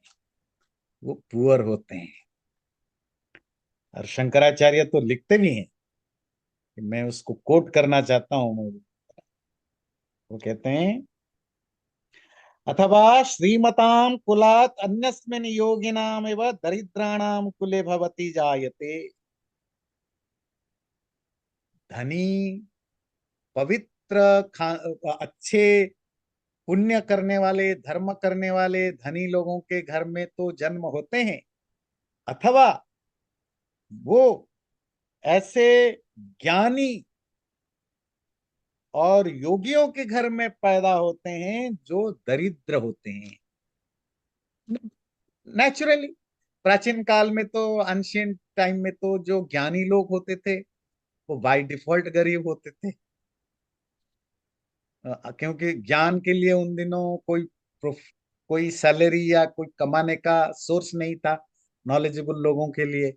वो पुअर होते हैं। और शंकराचार्य तो लिखते भी हैं, कि मैं उसको कोट करना चाहता हूं। वो कहते हैं, अथवा श्रीमताम कुलात अन्यस्मिन् योगिनामेव दरिद्राणाम कुले भवति जायते। धनी, पवित्र, अच्छे, पुण्य करने वाले, धर्म करने वाले धनी लोगों के घर में तो जन्म होते हैं। अथवा वो ऐसे ज्ञानी और योगियों के घर में पैदा होते हैं जो दरिद्र होते हैं, नेचुरली। प्राचीन काल में तो, एंशियंट टाइम में तो जो ज्ञानी लोग होते थे वो बाय डिफॉल्ट गरीब होते थे। क्योंकि ज्ञान के लिए उन दिनों कोई सैलरी या कोई कमाने का सोर्स नहीं था नॉलेजेबल लोगों के लिए।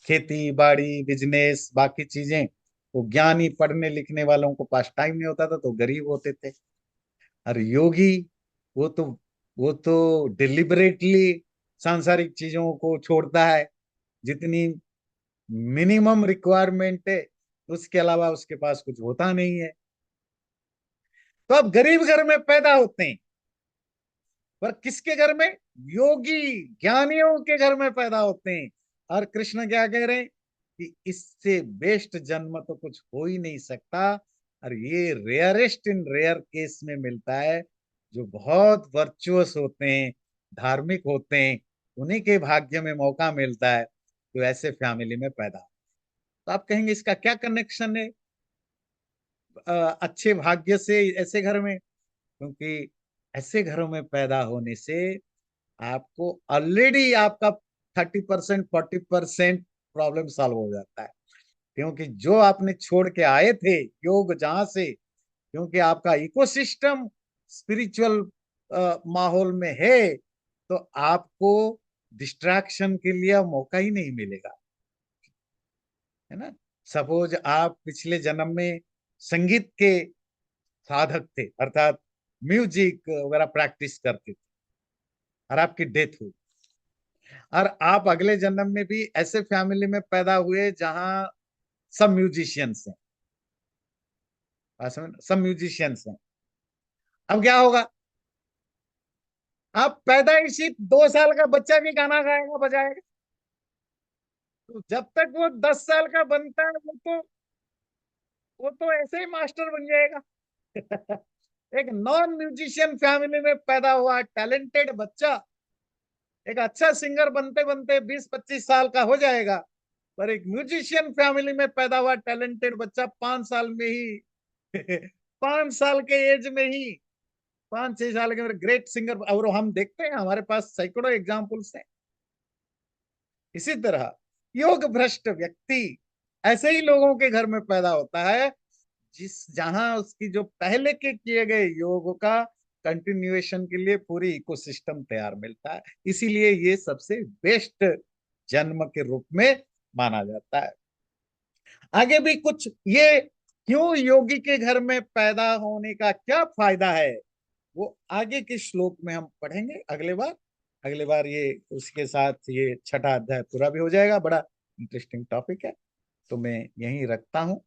खेती बाड़ी बिजनेस बाकी चीजें, तो ज्ञान ही पढ़ने लिखने वालों को पास टाइम नहीं होता था, तो गरीब होते थे। और योगी, वो तो वो तो डिलिबरेटली सांसारिक चीजों को छोड़ता है। जितनी मिनिमम रिक्वायरमेंट है उसके अलावा उसके पास कुछ होता नहीं है। तो अब गरीब घर में पैदा होते हैं, पर किसके घर में? योगी ज्ञानियों के घर में पैदा होते हैं। और कृष्ण क्या कह रहे हैं कि इससे बेस्ट जन्म तो कुछ हो ही नहीं सकता। और ये रेयरेस्ट इन रेयर केस में मिलता है। जो बहुत वर्चुअस होते हैं, धार्मिक होते हैं, उन्हीं के भाग्य में मौका मिलता है तो ऐसे फैमिली में पैदा हो। तो आप कहेंगे इसका क्या कनेक्शन है अच्छे भाग्य से ऐसे घर में? क्योंकि ऐसे घरों में पैदा होने से आपको ऑलरेडी आपका 30% 40% प्रॉब्लम सॉल्व हो जाता है। क्योंकि जो आपने छोड़ के आए थे योग जहां से, क्योंकि आपका इकोसिस्टम स्पिरिचुअल माहौल में है, तो आपको डिस्ट्रैक्शन के लिए मौका ही नहीं मिलेगा, है ना। सपोज आप पिछले जन्म में संगीत के साधक थे, अर्थात म्यूजिक वगैरह प्रैक्टिस करते थे, और आपकी डेथ हुई, और आप अगले जन्म में भी ऐसे फैमिली में पैदा हुए जहां सब म्यूजिशियंस हैं, सब म्यूजिशियंस हैं। अब क्या होगा? आप पैदाइशी 2 साल का बच्चा भी गाना गाएगा बजाएगा, तो जब तक वो 10 साल का बनता है वो तो ऐसे ही मास्टर बन जाएगा। एक नॉन म्यूजिशियन फैमिली में पैदा हुआ टैलेंटेड बच्चा एक अच्छा सिंगर बनते बनते 20-25 साल का हो जाएगा। पर एक म्यूजिशियन फैमिली में पैदा हुआ टैलेंटेड बच्चा 5 साल में ही 5 साल के एज में ही 5-6 साल के ग्रेट सिंगर, और हम देखते हैं हमारे पास सैकड़ों एग्जाम्पल्स हैं। इसी तरह योग भ्रष्ट व्यक्ति ऐसे ही लोगों के घर में पैदा होता है जहां उसकी जो पहले के किए गए योग का कंटिन्यूएशन के लिए पूरी इकोसिस्टम तैयार मिलता है। इसीलिए ये सबसे बेस्ट जन्म के रूप में माना जाता है। आगे भी कुछ ये क्यों योगी के घर में पैदा होने का क्या फायदा है, वो आगे के श्लोक में हम पढ़ेंगे अगले बार ये उसके साथ ये छठा अध्याय पूरा भी हो जाएगा। बड़ा इंटरेस्टिंग टॉपिक है, तो मैं यहीं रखता हूँ।